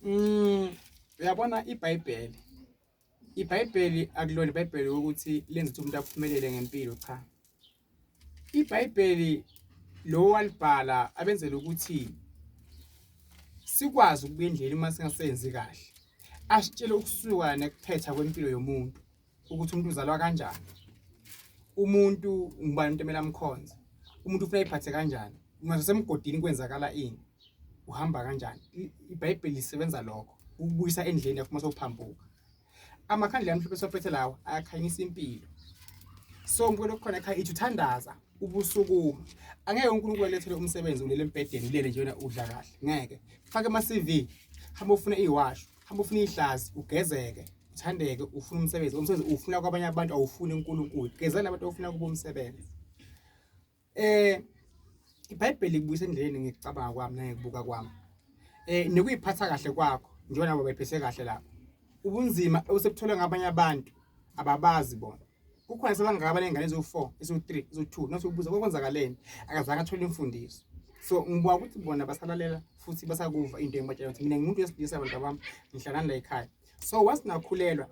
Uyabona iBhayibheli akulona iBhayibheli ukuthi lenze ukuthi umuntu aphumelele ngempilo, cha. iBhayibheli lo walibhala abenzela ukuthi sikwazi ukuba endleleni uma singasenzi kahle, asitshele ukusuka nekuphetha kwempilo yomuntu ukuthi umuntu uzalwa kanjani, umuntu ngubani umuntu emele amkhonze, umuntu ufuna ayiphathe kanjani, uma semgodini kwenzakala ini, uhamba kanjani. iBhayibheli lisebenza lokho ukubuyisa endleleni yakho uma sewuphambuka. Amakhandlela amhlophe esophethe lawo ayakhanyisa impilo. So umkhulu khona ekhaya ithi uthandaza ubusukuma. Angeke uNkulunkulu alethele umsebenzi ulele embhedeni ulele nje wena udla kahle. Ngeke. Fake ama-CV, hamba ufuna iwasho, hamba ufuna ihlazi, ugezeke, uthandeke, ufuna umsebenzi ufuna kwabanye abantu awufuni uNkulunkulu. Gezela abantu ofuna kubo umsebenzi. iBhayibheli libuyisa endleleni ngicabanga kwami nangikubuka kwami. Nekuyiphatha kahle kwakho njengoba nabo bayiphethe kahle lapho. Ubunzima osebuthola ngabanye abantu ababazi bona. Kukhona sebangaka abanengane ezo4, ezo3, ezo2, naso ubuza kwenzakaleni akazange athole imfundiso. So ngibuka ukuthi bona basalalela futhi basakuva into engibatshela ukuthi mina ngimuntu wesilisa abantu abami ngihlala la ekhaya. So wasinakhulelwa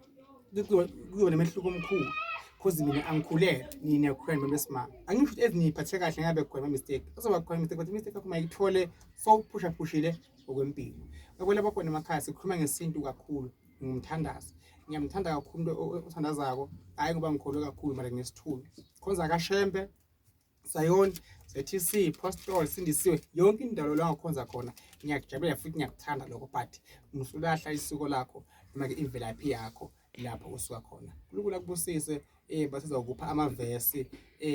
kuyo nemehluko omkhulu because mina angikhulelwe nina khona besimama. Angisho ukuthi eziniphathe kahle ngabe khona mistake. Kuzoba khona mistake but mistake yakho mayithole so pushile okwempilo. Ngoba khona emakhaya sikhuluma ngesintu kakhulu ngumthandazo. Ngiyamthanda kakhulu umuntu othandazako, hayi ngoba ngikholwe kakhulu mara ngesithulu. Khonza kaShembe, Zion, ZTC, Apostol, Sindisiwe, yonke indalo la ngakhonza khona. Ngiyakujabulela futhi ngiyakuthanda lokho but usulahla isiko lakho noma ke imvelaphi yakho lapho usuka khona. uNkulunkulu akubusise basizokupha amavesi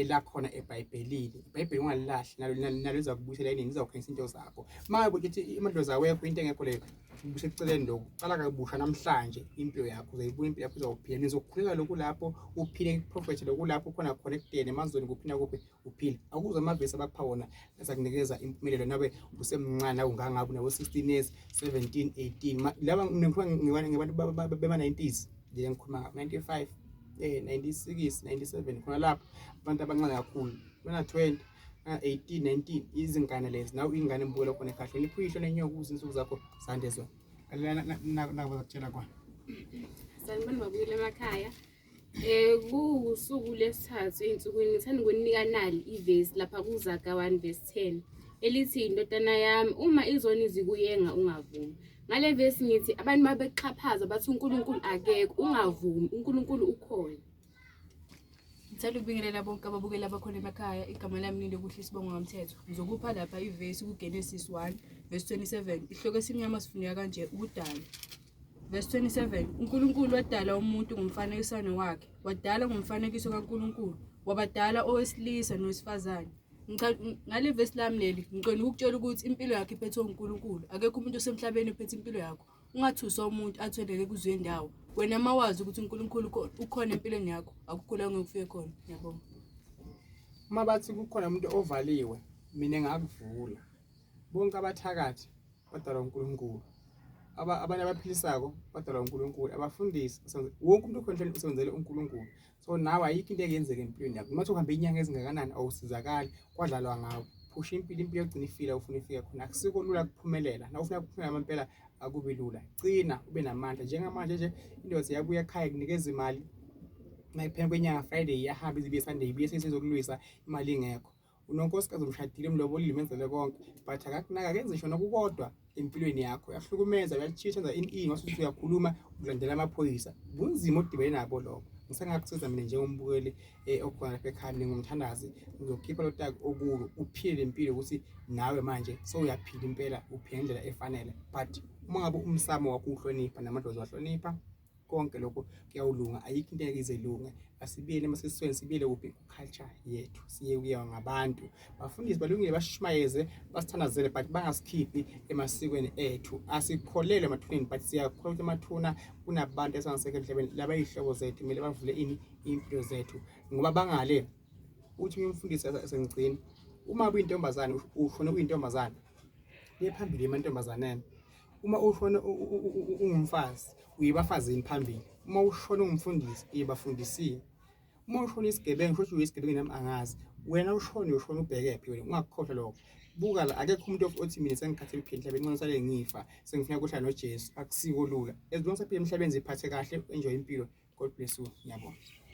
la khona eBhayibhelini. iBhayibheli ungalilahli nalo lizakubuyisela inini lizokhanyisa into zakho. Mangabe uthi imadlozi awekho into engekho leyo ubuse eceleni lokho qala kabusha namhlanje impilo yakho uzoyibuya impilo yakho izokuphila nizokhuleka lokhu lapho uphile prophet lokhu lapho khona connected emazweni kuphinda kuphi uphile akuzwe amavesi abakupha wona ezakunikeza impumelelo nawe usemncane ungangabi nawo 16 years 17 18 laba ngibantu bema-90s nje ngikhuluma 95 96 97 khona lapho abantu abancane kakhulu bana 20 18 19 izingane lezi nawe ingane embuke lokho nekhahle liphuyisho lenyoka uzinsuku zakho sande zona nakuzakutshela kwa sanibona babuyela emakhaya. Kusuku lesithathu einsukwini ngithanda ukunika nali ivesi lapha kuZaga 1:10 elithi indodana yami uma izoni zikuyenga ungavumi. Ngale vesi ngithi abantu mabexhaphaza bathi uNkulunkulu akekho ungavumi, uNkulunkulu ukhona. Ngithanda ukubingelela bonke ababukeli abakhona emakhaya. Igama lami Linde Kuhle Sibongo Ngamthetho. Ngizokupha lapha ivesi kuGenesis 1:27. Ihloko esimnyama sifuneka kanje ukudala. Verse 27. uNkulunkulu wadala umuntu ngomfanekisano wakhe. Wadala ngomfanekiso kaNkulunkulu. Wabadala owesilisa nowesifazane. Ngale vesi lami leli ngiqonda ukutshela ukuthi impilo yakhe iphethwe uNkulunkulu. Akekho umuntu osemhlabeni ophethe impilo yakho. Ungathusa umuntu atholeke kuzo ndawo. Wena mawazi ukuthi uNkulunkulu ukhona empilweni yakho, akukho la ngekufike khona. Ngiyabonga. Uma bathi kukhona umuntu ovaliwe mina ngakuvula. Bonke abathakathi badalwa uNkulunkulu. Abanye abaphilisako badalwa uNkulunkulu, abafundisi wonke umuntu okhona usebenzele uNkulunkulu. So nawe ayikho into engenzeka empilweni yakho. Uma uhambe inyanga ezingakanani awusizakali kwadlalwa ngawo. Phusha impilo yogcina ifila ufuna ifika khona. Akusiko lula kuphumelela. Na ufuna ukuphumelela ngempela akubi lula. Cina ube namandla njengamanje nje indoda yabuya ekhaya kunikeza imali. Mayiphela kwenyanga Friday iyahamba izibuye Sunday ibuye seyizokulwisa imali ingekho. Unonkosikazi umshadile umlobolile menzele konke but akakunaka akenze shona kukodwa empilweni yakho. Uyahlukumeza uyachitha ini wasuthi uyakhuluma ulandela amaphoyisa. Bunzima odibene nabo lokho. Ngisengakusiza mina njengombukeli okhona lapha ekhaya ngingumthandazi ngizokhipha lo tag okulo uphile impilo ukuthi nawe manje so uyaphila impela uphila indlela efanele but uma ngabe umsamo wakho uhlonipha namadlozi wahlonipha konke lokho kuyawulunga. Ayikho into eyizelunga. Asibiyele masisweni sibiyele kuphi culture yethu siye kuyawa ngabantu bafundisi balungile bashimayeze basithandazele but bangasikhiphi emasikweni ethu. Asikholelwe emathuneni but siyakholwa ukuthi emathuna kunabantu esangasekho emhlabeni laba izihlobo zethu kumele bavule impilo zethu ngoba bangale uthi umfundisi asengcini uma uyintombazane ushone uyintombazane lephambili emantombazaneni. Uma ushone ungumfazi uyibafazini phambili. Uma ushone ungumfundisi uyibafundisini. Uma ushone isigebengu futhi uyisigebengu nami angazi wena ushone ubheke phi wena ungakukhohlwa lokho. buka la akekho umuntu othi mina sengikhathele phela emhlabeni ngisale ngifa sengifuna ukuhlala noJesu akusiko lula as long as phela emhlabeni ziphathe kahle enjoy impilo. God bless you. Ngiyabonga.